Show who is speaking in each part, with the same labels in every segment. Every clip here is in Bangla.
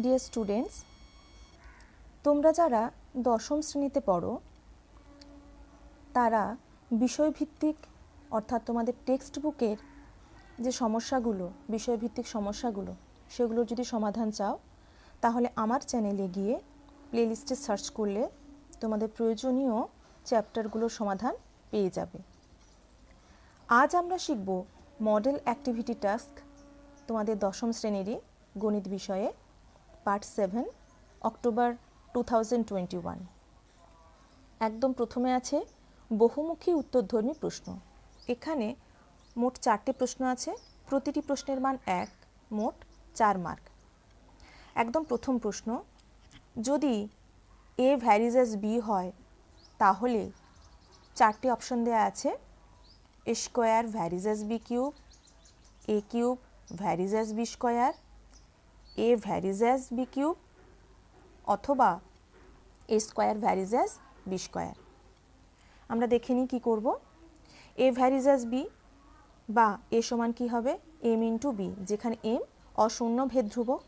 Speaker 1: ডিয়ার স্টুডেন্টস, তোমরা যারা দশম শ্রেণীতে পড়ো তারা বিষয়ভিত্তিক অর্থাৎ তোমাদের টেক্সট বুকের যে সমস্যাগুলো বিষয়ভিত্তিক সমস্যাগুলো সেগুলোর যদি সমাধান চাও তাহলে আমার চ্যানেলে গিয়ে প্লেলিস্টে সার্চ করলে তোমাদের প্রয়োজনীয় চ্যাপ্টারগুলোর সমাধান পেয়ে যাবে। আজ আমরা শিখব মডেল অ্যাক্টিভিটি টাস্ক তোমাদের দশম শ্রেণীরই গণিত বিষয়ে পার্ট 7 অক্টোবর 2021। একদম প্রথমে আছে বহুমুখী উত্তরধর্মী প্রশ্ন। এখানে মোট 4টে প্রশ্ন আছে, প্রতিটি প্রশ্নের মান 1, মোট 4 মার্ক। একদম প্রথম প্রশ্ন, যদি a ভ্যারিজ অ্যাজ b হয় তাহলে 4টে অপশন দেওয়া আছে, a square varies as b cube, a cube varies as b square, a varies as b cube অথবা a square varies as b square. আমরা দেখে নিই কী করব। a ভ্যারিজ অ্যাজ b বা a সমান কী হবে m ইন্টু b, যেখানে m অশূন্য ভেদ ধ্রুবক,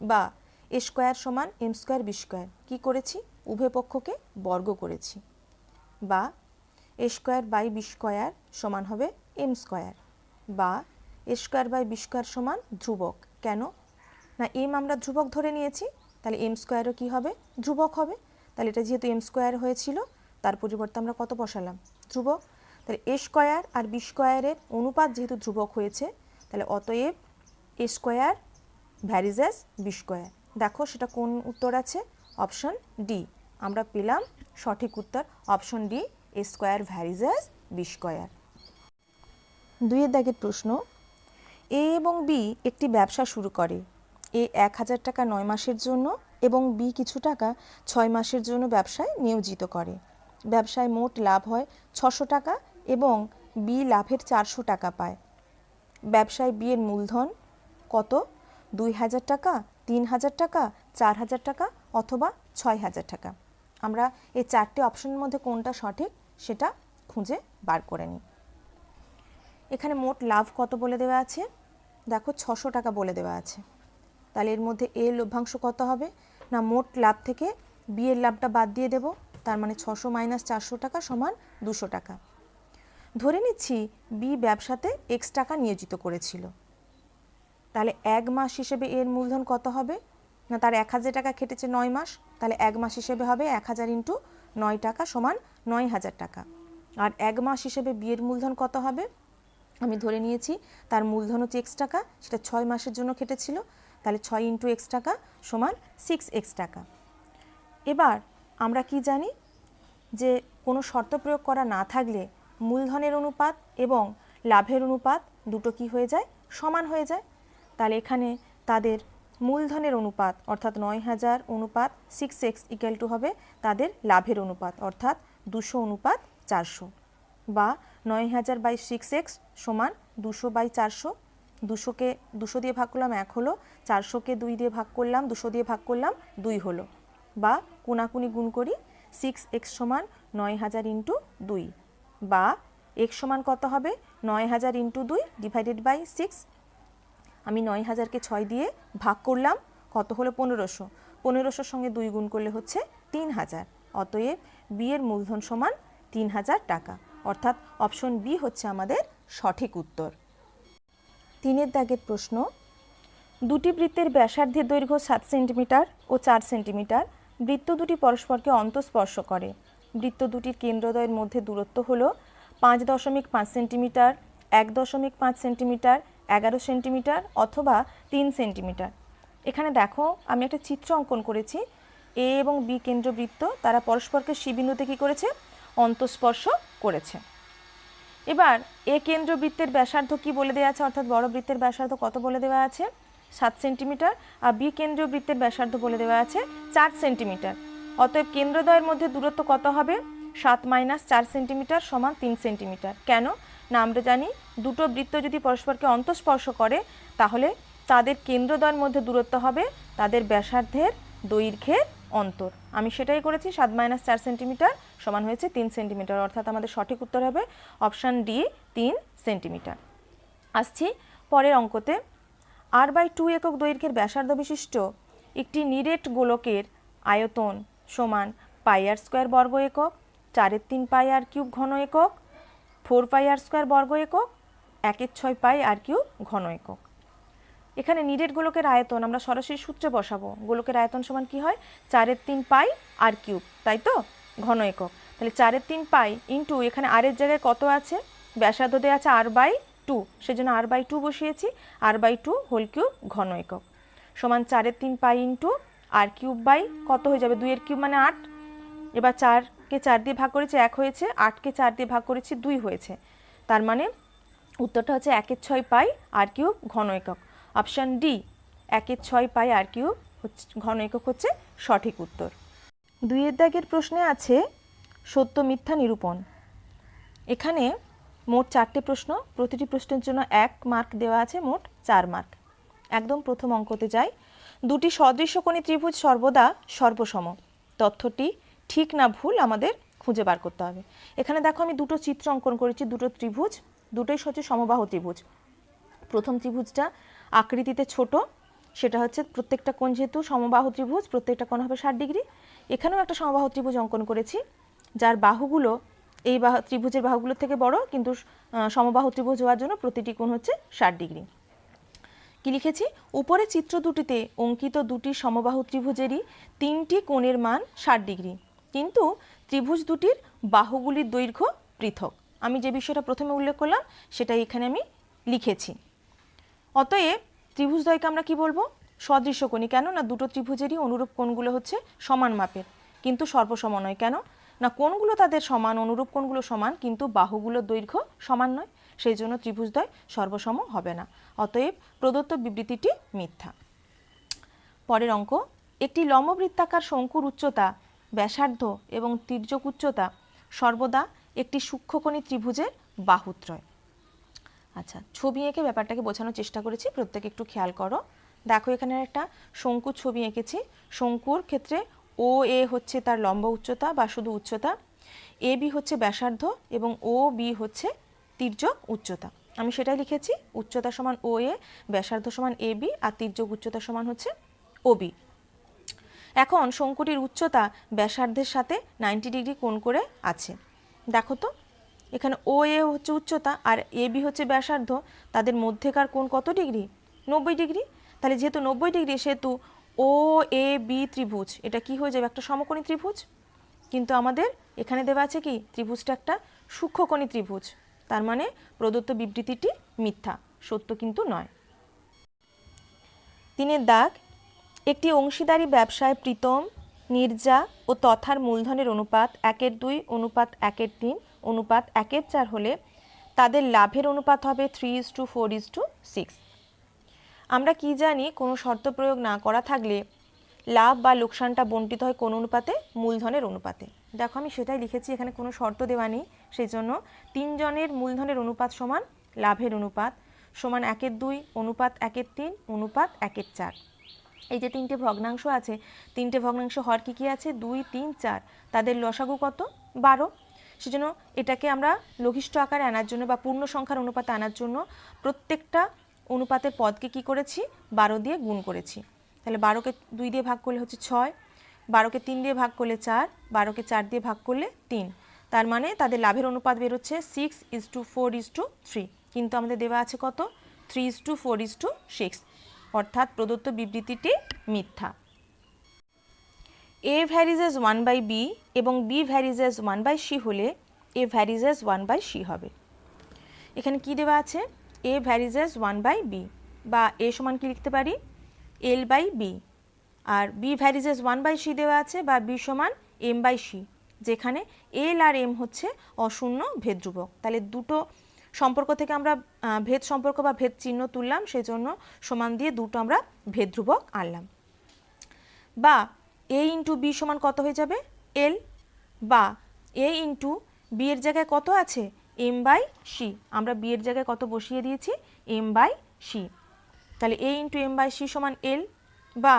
Speaker 1: বা a স্কোয়ার সমান m স্কোয়ার b স্কোয়ার। কী করেছি? উভয় পক্ষকে বর্গ করেছি। বা a square by b square সমান হবে m স্কোয়ার, বা a square by b square সমান ধ্রুবক। কেন না, m আমরা ধ্রুবক ধরে নিয়েছি, তাহলে m স্কোয়ারও কী হবে? ধ্রুবক হবে। তাহলে এটা যেহেতু m স্কোয়ার হয়েছিল তার পরিবর্তে আমরা কত বসালাম? ধ্রুবক। তাহলে a স্কোয়ার আর b স্কোয়ারের অনুপাত যেহেতু ধ্রুবক হয়েছে, তাহলে অতএব a square varies as b square. দেখো সেটা কোন উত্তর আছে? Option D. আমরা পেলাম সঠিক উত্তর option D, a square varies as b square. 2 দাগের প্রশ্ন, a এবং b একটি ব্যবসা শুরু করে। a 1000 টাকা 9 মাসের জন্য এবং b কিছু টাকা 6 মাসের জন্য ব্যবসায় নিয়োজিত করে। ব্যবসায় মোট লাভ হয় 600 টাকা এবং b লাভের 400 টাকা পায়। ব্যবসায় b এর মূলধন কত? 2000 টাকা, 3000 টাকা, 4000 টাকা অথবা 6000 টাকা। আমরা এই 4টে অপশনের মধ্যে কোনটা সঠিক সেটা খুঁজে বার করে নিই। এখানে মোট লাভ কত বলে দেওয়া আছে? দেখো 600 টাকা বলে দেওয়া আছে। তাহলে এর মধ্যে a লভ্যাংশ কত হবে? না, মোট লাভ থেকে b এর লাভটা বাদ দিয়ে দেব, তার মানে 600 মাইনাস 400 টাকা সমান 200 টাকা। ধরে নিচ্ছি b ব্যবসাতে x টাকা নিয়োজিত করেছিল, তাহলে 1 মাস হিসেবে এর মূলধন কত হবে? না, তার 1000 টাকা খেটেছে 9 মাস, তাহলে 1 মাস হিসেবে হবে 1000 ইন্টু 9 টাকা সমান 9000 টাকা। আর 1 মাস হিসেবে b এর মূলধন কত হবে? আমি ধরে নিয়েছি তার মূলধন হচ্ছে x টাকা, সেটা 6 মাসের জন্য খেটেছিল, তাহলে 6 ইন্টু x টাকা সমান 6x টাকা। এবার আমরা কি জানি যে কোনো শর্ত প্রয়োগ করা না থাকলে মূলধনের অনুপাত এবং লাভের অনুপাত দুটো কি হয়ে যায়? সমান হয়ে যায়। তাহলে এখানে তাদের মূলধনের অনুপাত অর্থাৎ 9000 অনুপাত 6x ইকুয়াল টু হবে তাদের লাভের অনুপাত অর্থাৎ 200 অনুপাত 400, বা 9000 বাই 6x সমান 200 বাই 400। 200কে 200 দিয়ে ভাগ করলাম 1 হলো, 400কে 2 দিয়ে ভাগ করলাম 200 দিয়ে ভাগ করলাম 2 হলো, বা কোনাকুনি গুণ করি 6x সমান 9000 ইন্টু 2, বা x সমান কত হবে? 9000 ইন্টু 2 ডিভাইডেড বাই 6। আমি 9000কে 6 দিয়ে ভাগ করলাম, কত হলো? 1500। 1500 সঙ্গে 2 গুণ করলে হচ্ছে 3000। অতএব b এর মূলধন সমান 3000 টাকা, অর্থাৎ অপশন বি হচ্ছে আমাদের সঠিক উত্তর। 3 দাগের প্রশ্ন, দুটি বৃত্তের ব্যাসার্ধের দৈর্ঘ্য 7 সেন্টিমিটার ও 4 সেন্টিমিটার। বৃত্ত দুটি পরস্পরকে অন্তঃস্পর্শ করে। বৃত্ত দুটির কেন্দ্রদ্বয়ের মধ্যে দূরত্ব হলো 5.5 সেন্টিমিটার, 1.5 সেন্টিমিটার, 11 সেন্টিমিটার অথবা 3 সেন্টিমিটার। এখানে দেখো আমি একটা চিত্র অঙ্কন করেছি। এ এবং বি কেন্দ্রবৃত্ত, তারা পরস্পরকে সি বিন্দুতে কী করেছে? অন্তঃস্পর্শ করেছে। এবার এ কেন্দ্রবৃত্তের ব্যাসার্ধ কি বলে দেওয়া আছে, অর্থাৎ বড় বৃত্তের ব্যাসার্ধ কত বলে দেওয়া আছে? 7 সেন্টিমিটার, আর বি কেন্দ্রীয় বৃত্তের ব্যাসার্ধ বলে দেওয়া আছে 4 সেন্টিমিটার। অতএব কেন্দ্রদ্বয়ের মধ্যে দূরত্ব কত হবে? 7 মাইনাস 4 সেন্টিমিটার সমান 3 সেন্টিমিটার। কেন না, আমরা জানি দুটো বৃত্ত যদি পরস্পরকে অন্তঃস্পর্শ করে তাহলে তাদের কেন্দ্রদ্বয়ের মধ্যে দূরত্ব হবে তাদের ব্যাসার্ধের দৈর্ঘ্যের অন্তর। আমি সেটাই করেছি, 7 মাইনাস 4 সেন্টিমিটার সমান হয়েছে 3 সেন্টিমিটার, অর্থাৎ আমাদের সঠিক উত্তর হবে অপশান ডি, 3 সেন্টিমিটার। আসছি পরের অঙ্কতে। r/2 একক দৈর্ঘ্যের ব্যাসার্ধ বিশিষ্ট একটি নিরেট গোলকের আয়তন সমান পাই আর স্কোয়ার বর্গ একক, 4/3 পাই আর কিউব ঘন একক, 4 পাই আর স্কোয়ার বর্গ একক, 1/6 পাই আর কিউব ঘন একক। এখানে নিরেট গোলকের আয়তন আমরা সরাসরি সূত্রে বসাবো। গোলকের আয়তন সমান কি হয়? 4/3 পাই আর কিউব, তাই তো, ঘন একক। তাহলে 4/3 পাই ইন্টু এখানে আর এর জায়গায় কত আছে? ব্যাসার্ধ দেওয়া আছে r/2, সেজন্য r/2 বসিয়েছি, r/2 হোল কিউব ঘন একক সমান 4/3 পাই ইন্টু আর কিউব বাই কত হয়ে যাবে? 2 এর কিউব মানে 8। এবার 4কে 4 দিয়ে ভাগ করেছি 1 হয়েছে, 8কে 4 দিয়ে ভাগ করেছি 2 হয়েছে। তার মানে উত্তরটা হচ্ছে 1/6 পাই আর কিউব ঘন একক। অপশান ডি, 1/6 পাই আর কিউব হচ্ছে ঘন একক হচ্ছে সঠিক উত্তর। 2 দাগের প্রশ্নে আছে সত্য মিথ্যা নিরূপণ। এখানে মোট 4টে প্রশ্ন, প্রতিটি প্রশ্নের জন্য 1 মার্ক দেওয়া আছে, মোট 4 মার্ক। একদম প্রথম অঙ্কতে যাই। দুটি সদৃশ্যকোণী ত্রিভুজ সর্বদা সর্বসম। তথ্যটি ঠিক না ভুল আমাদের খুঁজে বার করতে হবে। এখানে দেখো আমি দুটো চিত্র অঙ্কন করেছি, দুটো ত্রিভুজ, দুটোই হচ্ছে সমবাহু ত্রিভুজ। প্রথম ত্রিভুজটা আকৃতিতে ছোট, সেটা হচ্ছে প্রত্যেকটা কোণ যেহেতু সমবাহু ত্রিভুজ, প্রত্যেকটা কোণ হবে 60 ডিগ্রি। এখানেও একটা সমবাহু ত্রিভুজ অঙ্কন করেছি, যার বাহুগুলো এই ত্রিভুজের বাহুগুলোর থেকে বড়, কিন্তু সমবাহু ত্রিভুজ হওয়ার জন্য প্রতিটি কোণ হচ্ছে 60 ডিগ্রি। কি লিখেছি? উপরে চিত্র দুটিতে অঙ্কিত দুটি সমবাহু ত্রিভুজেরই 3টি কোণের মান 60 ডিগ্রি, কিন্তু ত্রিভুজ দুটির বাহুগুলির দৈর্ঘ্য পৃথক। আমি যে বিষয়টা প্রথমে উল্লেখ করলাম সেটাই এখানে আমি লিখেছি। অতএব ত্রিভুজদ্বয়কে আমরা কি বলবো? সদৃশ্যকোণী। কেন না দুটো ত্রিভুজেরই অনুরূপ কোণগুলো হচ্ছে সমান মাপের, কিন্তু সর্বসম নয়। কেন না কোণগুলো তাদের সমান, অনুরূপ কোণগুলো সমান, কিন্তু বাহুগুলোর দৈর্ঘ্য সমান নয়, সেই জন্য ত্রিভুজদ্বয় সর্বসম হবে না। অতএব প্রদত্ত বিবৃতিটি মিথ্যা। পরের অঙ্ক, একটি লম্ববৃত্তাকার শঙ্কুর উচ্চতা, ব্যাসার্ধ এবং তির্যক উচ্চতা সর্বদা একটি সূক্ষ্মকোণী ত্রিভুজের বাহুত্রয়। আচ্ছা, ছবি এঁকে ব্যাপারটাকে বোঝানোর চেষ্টা করেছি, প্রত্যেকে একটু খেয়াল করো। দেখো এখানে একটা শঙ্কুর ছবি এঁকেছি। শঙ্কুর ক্ষেত্রে ও এ হচ্ছে তার লম্ব উচ্চতা বা শুধু উচ্চতা, এ বি হচ্ছে ব্যাসার্ধ এবং ও বি হচ্ছে তির্যক উচ্চতা। আমি সেটাই লিখেছি, উচ্চতা সমান ও এ, ব্যাসার্ধ সমান এ বি, আর তির্যক উচ্চতা সমান হচ্ছে ও বি। এখন শঙ্কুটির উচ্চতা ব্যাসার্ধের সাথে 90 ডিগ্রি কোণ করে আছে। দেখো তো এখানে ও এ হচ্ছে উচ্চতা আর এ বি হচ্ছে ব্যাসার্ধ, তাদের মধ্যেকার কোণ কত ডিগ্রি? 90 ডিগ্রি। তাহলে যেহেতু 90 ডিগ্রি, সেহেতু ও এ বি ত্রিভুজ এটা কি হয়ে যাবে? একটা সমকোণী ত্রিভুজ। কিন্তু আমাদের এখানে দেওয়া আছে কি? ত্রিভুজটা একটা সূক্ষ্মকোণী ত্রিভুজ। তার মানে প্রদত্ত বিবৃতিটি মিথ্যা, সত্য কিন্তু নয়। 3 দাগ, একটি অংশীদারি ব্যবসায় প্রীতম, নীরজা ও তথার মূলধনের অনুপাত 1/2 অনুপাত 1/3 অনুপাত 1/4 হলে তাদের লাভের অনুপাত হবে 3:4:6। আমরা কি জানি? কোনো শর্ত প্রয়োগ না করা থাকলে লাভ বা লোকসানটা বণ্টিত হয় কোন অনুপাতে? মূলধনের অনুপাতে। দেখো আমি সেটাই লিখেছি, এখানে কোনো শর্ত দেওয়া নেই, সেই জন্য 3 জনের মূলধনের অনুপাত সমান লাভের অনুপাত সমান 1/2 অনুপাত 1/3 অনুপাত 1/4। এই যে 3টে ভগ্নাংশ আছে, 3টে ভগ্নাংশ হর কি কি আছে? 2, 3, 4, তাদের লসাগু কত? 12। সেজন্য এটাকে আমরা লঘিষ্ঠ আকারে আনার জন্য বা পূর্ণ সংখ্যার অনুপাতে আনার জন্য প্রত্যেকটা অনুপাতের পদকে কি করেছি? 12 দিয়ে গুণ করেছি। তাহলে 12কে 2 দিয়ে ভাগ করলে হচ্ছে 6, 12কে 3 দিয়ে ভাগ করলে 4, 12কে 4 দিয়ে ভাগ করলে 3। তার মানে তাদের লাভের অনুপাত বেরোচ্ছে 6:4:3, কিন্তু আমাদের দেওয়া আছে কত? 3:4:6, অর্থাৎ প্রদত্ত বিবৃতিটি মিথ্যা। A varies as 1/b এবং B varies as 1/c হলে A varies as 1/c হবে। এখানে কি দেওয়া আছে? A varies as 1/b, বা A সমান কি লিখতে পারি? L/b, আর B varies as 1/c দেওয়া আছে, বা B সমান m/c, যেখানে L আর M হচ্ছে অশূন্য ভেদ ধ্রুবক। তাহলে দুটো সম্পর্ক থেকে আমরা ভেদ সম্পর্ক বা ভেদ চিহ্ন তুললাম, সেই জন্য সমান দিয়ে দুটো আমরা ভেদ ধ্রুবক আনলাম। বা A ইন্টু বি সমান কত হয়ে যাবে? L, বা A ইন্টু বি এর জায়গায় কত আছে? m/c, আমরা বি এর জায়গায় কত বসিয়ে দিয়েছি? m/c। তাহলে A ইন্টু m/c সমান L, বা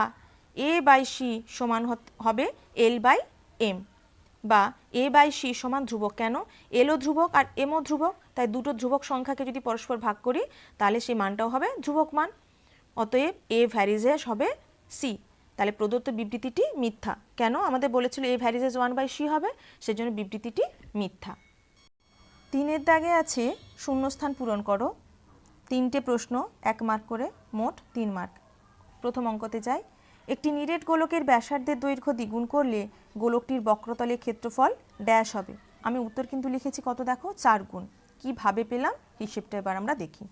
Speaker 1: A/c সমান হবে L/m, বা A/c সমান ধ্রুবক। কেন? Lও ধ্রুবক আর Mও ধ্রুবক, তাই দুটো ধ্রুবক সংখ্যাকে যদি পরস্পর ভাগ করি তাহলে সেই মানটাও হবে ধ্রুবক মান। অতএব A ভ্যারিজ হবে C। তাহলে প্রদত্ত বিবৃতিটি মিথ্যা। কেন? আমাদের বলেছিল এ ভ্যারিজ এজ 1/c হবে, সেজন্য বিবৃতিটি মিথ্যা। 3 দাগে আছে শূন্যস্থান পূরণ করো। 3টে প্রশ্ন, 1 মার্ক করে, মোট 3 মার্ক। প্রথম অঙ্কতে যাই। একটি নিরেট গোলকের ব্যাসার্ধের দৈর্ঘ্য দ্বিগুণ করলে গোলকটির বক্রতলের ক্ষেত্রফল ড্যাশ হবে। আমি উত্তর কিন্তু লিখেছি কত দেখো, 4 গুণ। কীভাবে পেলাম হিসেবটা এবার আমরা দেখি।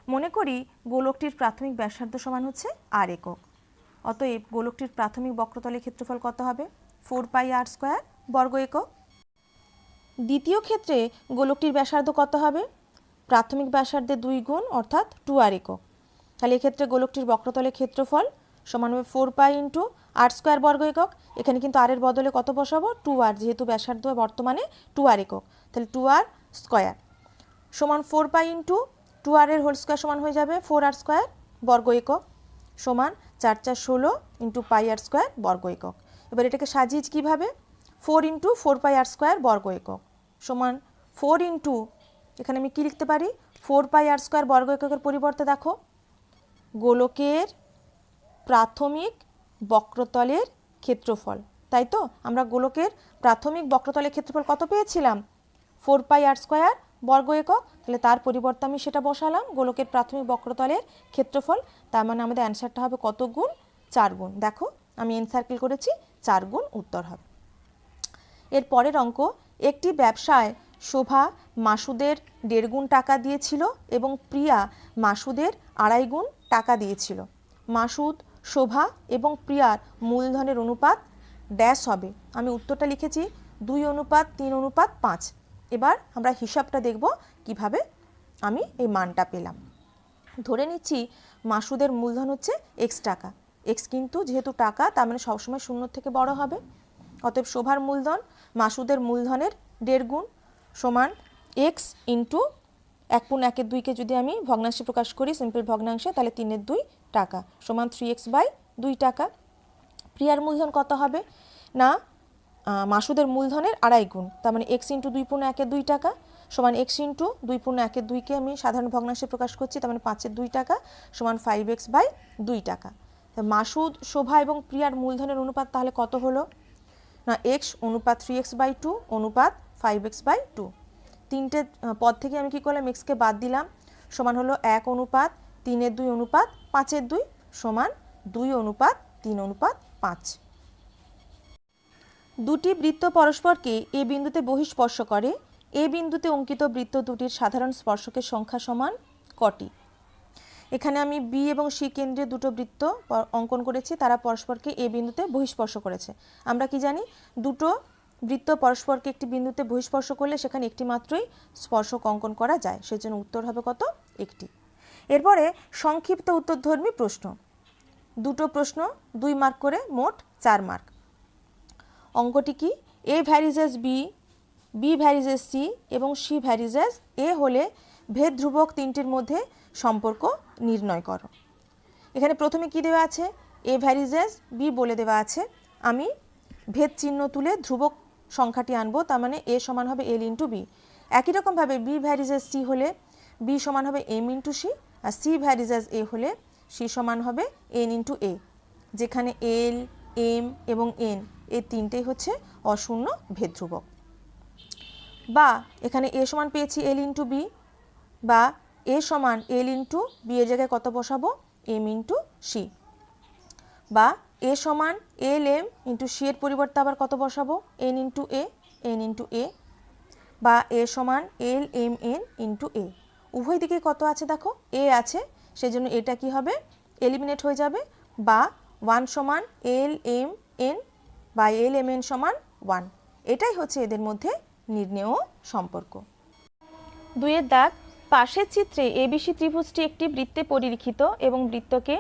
Speaker 1: মনে করি গোলকটির প্রাথমিক ব্যাসার্ধ সমান হচ্ছে r একক। অতএব গোলকটির প্রাথমিক বক্রতলের ক্ষেত্রফল কত হবে? 4πr² বর্গ একক। দ্বিতীয় ক্ষেত্রে গোলকটির ব্যাসার্ধ কত হবে? প্রাথমিক ব্যাসার্ধের 2 গুণ অর্থাৎ 2r একক। তাহলে এক্ষেত্রে গোলকটির বক্রতলের ক্ষেত্রফল সমান হবে 4π × r² বর্গ একক। এখানে কিন্তু r এর বদলে কত বসাবো? 2r, যেহেতু ব্যাসার্ধ বর্তমানে 2r একক, তাহলে 2r² সমান 4π × 2r এর হোল স্কোয়ার সমান হয়ে যাবে 4r² বর্গ একক সমান 4 4 16 × πr² বর্গ একক। এবার এটাকে সাজিয়েছি কীভাবে? 4 × 4πr² বর্গ একক সমান 4 × এখানে আমি কি লিখতে পারি? 4πr² বর্গ এককের পরিবর্তে দেখো গোলকের প্রাথমিক বক্রতলের ক্ষেত্রফল, তাই তো? আমরা গোলকের প্রাথমিক বক্রতলের ক্ষেত্রফল কত পেয়েছিলাম? 4πr² বর্গ একক। তাহলে তার পরিবর্তে আমি সেটা বসালাম, গোলকের প্রাথমিক বক্রতলের ক্ষেত্রফল। তার মানে আমাদের অ্যান্সারটা হবে কত গুণ? 4 গুণ। দেখো আমি এনসার্কেল করেছি, 4 গুণ উত্তর হবে। এর পরের অঙ্ক। একটি ব্যবসায় শোভা মাসুদের 1.5 গুণ টাকা দিয়েছিল এবং প্রিয়া মাসুদের 2.5 গুণ টাকা দিয়েছিল। মাসুদ, শোভা এবং প্রিয়ার মূলধনের অনুপাত ড্যাশ হবে। আমি উত্তরটা লিখেছি 2:3:5। এবার আমরা হিসাবটা দেখব কিভাবে আমি এই মানটা পেলাম। ধরে নিচ্ছি মাসুদের মূলধন হচ্ছে x টাকা। x কিন্তু যেহেতু টাকা, তার মানে সবসময় শূন্য থেকে বড় হবে। অতএব শোভার মূলধন মাসুদের মূলধনের 1.5 গুণ সমান x ইন্টু 1/2কে যদি আমি ভগ্নাংশে প্রকাশ করি, সিম্পল ভগ্নাংশে, তাহলে 3/2 টাকা সমান 3x/2 টাকা। প্রিয়ার মূলধন কত হবে না মাসুদের মূলধনের 2.5 গুণ, তার মানে x ইন্টু 2/2 টাকা সমান x ইন্টু 2/2কে আমি সাধারণ ভগ্নাংশে প্রকাশ করছি, তার মানে 5/2 টাকা সমান 5x/2 টাকা। মাসুদ, শোভা এবং প্রিয়ার মূলধনের অনুপাত তাহলে কত হলো না x অনুপাত 3x/2 অনুপাত 5x/2। 3টে পদ থেকে আমি কি করলাম? x কে বাদ দিলাম, সমান হলো 1:3/2 অনুপাত 5/2 সমান 2:3:5। দুটি বৃত্ত পরস্পরকে এ বিন্দুতে বহিঃস্পর্শ করে। এ বিন্দুতে অঙ্কিত বৃত্ত দুটির সাধারণ স্পর্শকের সংখ্যা সমান কটি? এখানে আমি বি এবং সি কেন্দ্রে দুটো বৃত্ত অঙ্কন করেছি, তারা পরস্পরকে এ বিন্দুতে বহিঃস্পর্শ করেছে। আমরা কি জানি? দুটো বৃত্ত পরস্পরকে একটি বিন্দুতে বহিঃস্পর্শ করলে সেখানে একটি মাত্রই স্পর্শক অঙ্কন করা যায়, সেজন্য উত্তর হবে কত? একটি। এরপরে সংক্ষিপ্ত উত্তরধর্মী প্রশ্ন। দুটো প্রশ্ন, 2 মার্ক করে, মোট 4 মার্ক। অঙ্কটি কি? A varies as B, B varies as C এবং সি ভ্যারিজ এজ এ হলে ভেদ ধ্রুবক তিনটির মধ্যে সম্পর্ক নির্ণয় করো। এখানে প্রথমে কি দেওয়া আছে? এ ভ্যারিজ এজ বি বলে দেওয়া আছে। আমি ভেদ চিহ্ন তুলে ধ্রুবক সংখ্যাটি আনবো, তার মানে এ সমান হবে এল ইন্টু বি। একই রকমভাবে বি ভ্যারিজ এজ সি হলে বি সমান হবে এম ইন্টু সি, আর সি ভ্যারিজ এজ এ হলে সি সমান হবে এন ইন্টু এ, যেখানে এল, এম এবং এন এই তিনটেই হচ্ছে অশূন্য ভেদ ধ্রুবক। বা এখানে এ সমান পেয়েছি এল ইন্টু বি, বা এ সমান এল ইন্টু বি এর জায়গায় কত বসাবো? M into C. বা এ সমান এল এম ইন্টু সি এর পরিবর্তে আবার কত বসাবো? এন ইন্টু এ, এন ইন্টু এ। বা এ সমান এল এম এন ইন্টু এ। উভয় দিকে কত আছে দেখো? এ আছে, সেজন্য এটা কি হবে? এলিমিনেট হয়ে যাবে। বা 1 সমান এল এম এন বা এল এম এন সমান 1। এটাই হচ্ছে এদের মধ্যে নির্ণেয় সম্পর্ক। 2 দাগ। পাশের চিত্রে এবিসি ত্রিভুজটি একটি বৃত্তে পরিলিখিত এবং বৃত্তকে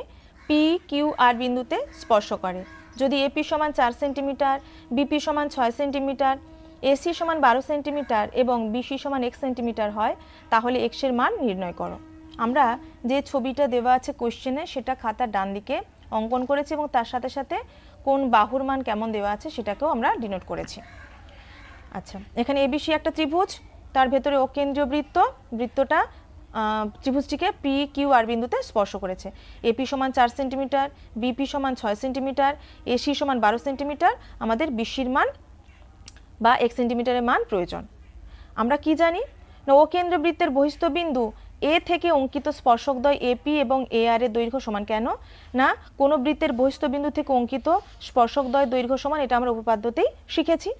Speaker 1: পি কিউ আর বিন্দুতে স্পর্শ করে। যদি এপি সমান 4 সেন্টিমিটার, বিপি সমান 6 সেন্টিমিটার, এসি সমান 12 সেন্টিমিটার এবং বিসি সমান 1 সেন্টিমিটার হয়, তাহলে এক্স এর মান নির্ণয় করো। আমরা যে ছবিটা দেওয়া আছে কোশ্চেনে সেটা খাতার ডান দিকে অঙ্কন করেছি এবং তার সাথে সাথে কোন বাহুর মান কেমন দেওয়া আছে সেটাকেও আমরা ডিনোট করেছি। আচ্ছা, এখানে এবিসি একটা ত্রিভুজ, তার ভেতরে অকেন্দ্রীয় বৃত্ত, বৃত্তটা ত্রিভুজটিকে পি কিউ আর বিন্দুতে স্পর্শ করেছে। এপি সমান 4 সেন্টিমিটার, বিপি সমান 6 সেন্টিমিটার, এসি সমান 12 সেন্টিমিটার, আমাদের বিসির মান বা 1 সেন্টিমিটারের মান প্রয়োজন। আমরা কি জানি না ও কেন্দ্রবৃত্তের বহিস্থ বিন্দু এ থেকে অঙ্কিত স্পর্শকদ্বয় এপি এবং এ আর এর দৈর্ঘ্য সমান। কেন না কোনো বৃত্তের বহিস্থ বিন্দু থেকে অঙ্কিত স্পর্শকদ্বয় দৈর্ঘ্য সমান, এটা আমরা উপপাদ্যতেই শিখেছি।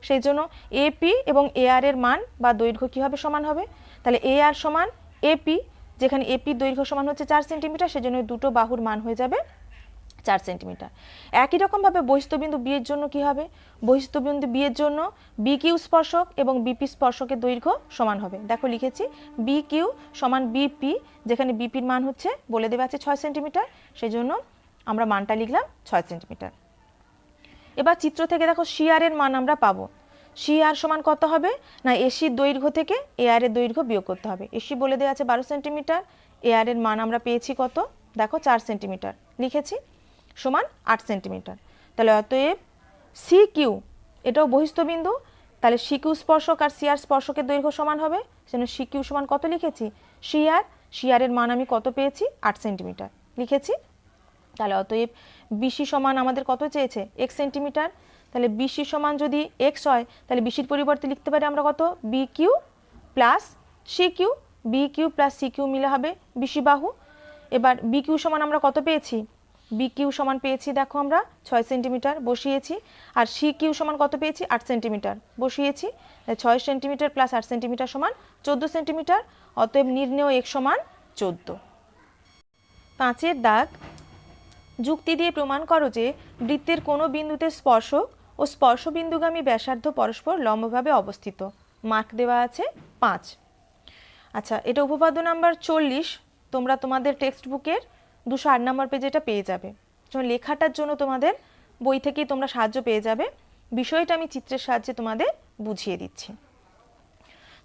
Speaker 1: সেই জন্য এপি এবং এ আর এর মান বা দৈর্ঘ্য কী হবে, সমান হবে। তাহলে এ আর সমান এপি, যেখানে এপির দৈর্ঘ্য সমান হচ্ছে 4 সেন্টিমিটার, সেজন্য দুটো বাহুর মান হয়ে যাবে 4 সেন্টিমিটার। একই রকমভাবে বহিস্থবিন্দু বি এর জন্য কি হবে, বহিস্থবিন্দু বি এর জন্য বি কিউ স্পর্শক এবং বিপি স্পর্শকের দৈর্ঘ্য সমান হবে। দেখো লিখেছি বি কিউ সমান বিপি, যেখানে বিপির মান হচ্ছে বলে দেওয়া আছে 6 সেন্টিমিটার, সেই জন্য আমরা মানটা লিখলাম 6 সেন্টিমিটার। এবার চিত্র থেকে দেখো সি আর এর মান আমরা পাবো। সি আর সমান কত হবে না এসির দৈর্ঘ্য থেকে এ আর এর দৈর্ঘ্য বিয়োগ করতে হবে। এসি বলে দেওয়া আছে 12 সেন্টিমিটার, এ আর এর মান আমরা পেয়েছি কত, দেখো 4 সেন্টিমিটার লিখেছি, সমান 8 সেন্টিমিটার। তাহলে অতএব সি কিউ এটাও বহিস্থ বিন্দু, তাহলে সি কিউ স্পর্শক আর সি আর স্পর্শকের দৈর্ঘ্য সমান হবে। সেজন্য সি কিউ সমান কত লিখেছি, সি আর এর মান আমি কত পেয়েছি, 8 সেন্টিমিটার লিখেছি। তাহলে অতএব বিসি সমান আমাদের কত চেয়েছে, 1 সেন্টিমিটার। তাহলে বিসি সমান যদি এক্স হয়, তাহলে বিসির পরিবর্তে লিখতে পারি আমরা কত, B Q plus C Q, B Q plus C Q মিলে হবে বিসি বাহু। এবার বি কিউ সমান আমরা কত পেয়েছি, বি কিউ সমান পেয়েছি দেখো আমরা 6 সেন্টিমিটার বসিয়েছি, আর সি কিউ সমান কত পেয়েছি, 8 সেন্টিমিটার বসিয়েছি। 6 সেন্টিমিটার প্লাস 8 সেন্টিমিটার সমান 14 সেন্টিমিটার। অতএব নির্ণেয় এক সমান 14। 5 দাগ, যুক্তি দিয়ে প্রমাণ করো যে বৃত্তের কোনো বিন্দুতে স্পর্শক ও স্পর্শবিন্দুগামী ব্যাসার্ধ পরস্পর লম্বভাবে অবস্থিত। মার্ক দেওয়া আছে 5। আচ্ছা, এটা উপপাদ্য নাম্বার 40, তোমরা তোমাদের টেক্সট বুকের 208 নম্বর পেজে এটা পেয়ে যাবে। লেখাটার জন্য তোমাদের বই থেকেই তোমরা সাহায্য পেয়ে যাবে। বিষয়টা আমি চিত্রের সাহায্যে তোমাদের বুঝিয়ে দিচ্ছি।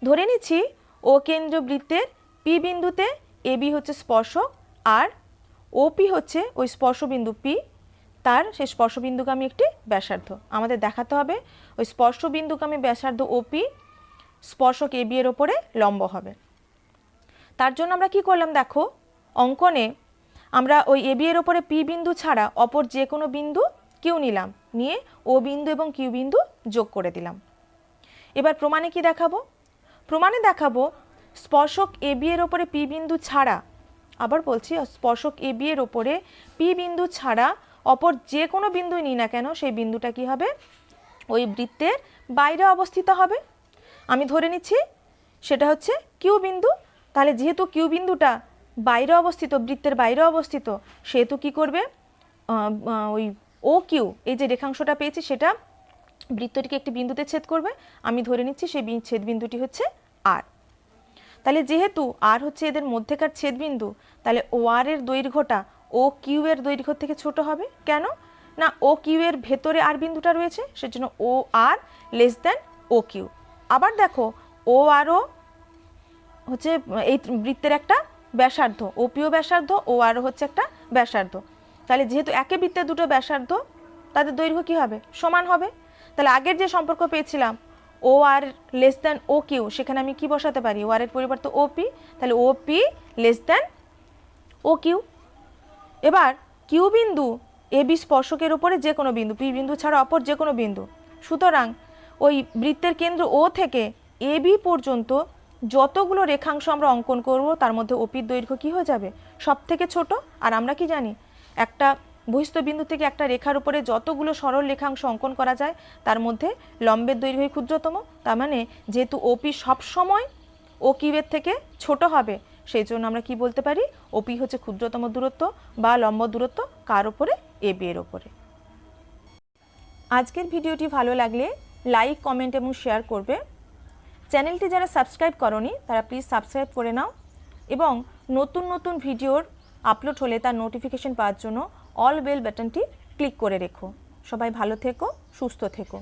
Speaker 1: ধরে নিচ্ছি ও কেন্দ্র বৃত্তের পি বিন্দুতে এবি হচ্ছে স্পর্শক আর ওপি হচ্ছে ওই স্পর্শবিন্দু পি, তার সেই স্পর্শবিন্দুগামী একটি ব্যাসার্ধ। আমাদের দেখাতে হবে ওই স্পর্শবিন্দুগামী ব্যাসার্ধ ওপি স্পর্শক এবি এর ওপরে লম্ব হবে। তার জন্য আমরা কি করলাম, দেখো অঙ্কনে আমরা ওই এবি এর ওপরে পি বিন্দু ছাড়া অপর যে কোনো বিন্দু কিউ নিলাম, নিয়ে ও বিন্দু এবং কিউ বিন্দু যোগ করে দিলাম। এবার প্রমাণে কি দেখাবো, প্রমাণে দেখাবো স্পর্শক এবি এর ওপরে পি বিন্দু ছাড়া, আবার বলছি স্পর্শক এবি এর ওপরে পি বিন্দু ছাড়া অপর যে কোনো বিন্দু নিই না কেন, সেই বিন্দুটা কি হবে, ওই বৃত্তের বাইরে অবস্থিত হবে। আমি ধরে নিচ্ছি সেটা হচ্ছে কিউ বিন্দু। তাহলে যেহেতু কিউ বিন্দুটা বাইরে অবস্থিত, বৃত্তের বাইরে অবস্থিত, সেহেতু কি করবে, ওই ও কিউ এই যে রেখাংশটা পেয়েছি সেটা বৃত্তটিকে একটি বিন্দুতে ছেদ করবে। আমি ধরে নিচ্ছি সেই ছেদ বিন্দুটি হচ্ছে আর। তাহলে যেহেতু আর হচ্ছে এদের মধ্যেকার ছেদ বিন্দু, তাহলে ও আর এর দৈর্ঘ্যটা ও কিউ এর দৈর্ঘ্য থেকে ছোট হবে। কেন না ও কিউ এর ভেতরে আর বিন্দুটা রয়েছে, সেজন্য ও আর লেস দেন ও কিউ। আবার দেখো ও আরও হচ্ছে এই বৃত্তের একটা ব্যাসার্ধ, ওপিও ব্যাসার্ধ, ও আরও হচ্ছে একটা ব্যাসার্ধ। তাহলে যেহেতু একে বৃত্তের দুটো ব্যাসার্ধ, তাদের দৈর্ঘ্য কী হবে, সমান হবে। তাহলে আগের যে সম্পর্ক পেয়েছিলাম ও আর লেস দেন ও কিউ, সেখানে আমি কি বসাতে পারি, ও আর এর পরিবর্তে ওপি, তাহলে ওপি লেস দেন ও কিউ। এবার কিউ বিন্দু এ বি স্পর্শকের উপরে যে কোনো বিন্দু, পি বিন্দু ছাড়া অপর যে কোনো বিন্দু, সুতরাং ওই বৃত্তের কেন্দ্র ও থেকে এ বি পর্যন্ত যতগুলো রেখাংশ আমরা অঙ্কন করব, তার মধ্যে ওপির দৈর্ঘ্য কী হয়ে যাবে, সব থেকে ছোট। আর আমরা কি জানি, একটা বহিস্থ বিন্দু থেকে একটা রেখার উপরে যতগুলো সরল রেখাংশ অঙ্কন করা যায়, তার মধ্যে লম্বের দৈর্ঘ্যই ক্ষুদ্রতম। তার মানে যেহেতু ওপি সবসময় ও কিউয়ের থেকে ছোট হবে, সেই জন্য আমরা কি বলতে পারি, ওপি হচ্ছে ক্ষুদ্রতম দূরত্ব বা লম্ব দূরত্ব কার ওপরে, এ বি এর ওপরে। আজকের ভিডিওটি ভালো লাগলে লাইক, কমেন্ট এবং শেয়ার করবে। চ্যানেলটি যারা সাবস্ক্রাইব করনি তারা প্লিজ সাবস্ক্রাইব করে নাও, এবং নতুন নতুন ভিডিওর আপলোড হলে তার নোটিফিকেশন পাওয়ার জন্য অল বেল বাটনটি ক্লিক করে রেখো। সবাই ভালো থেকো, সুস্থ থেকো।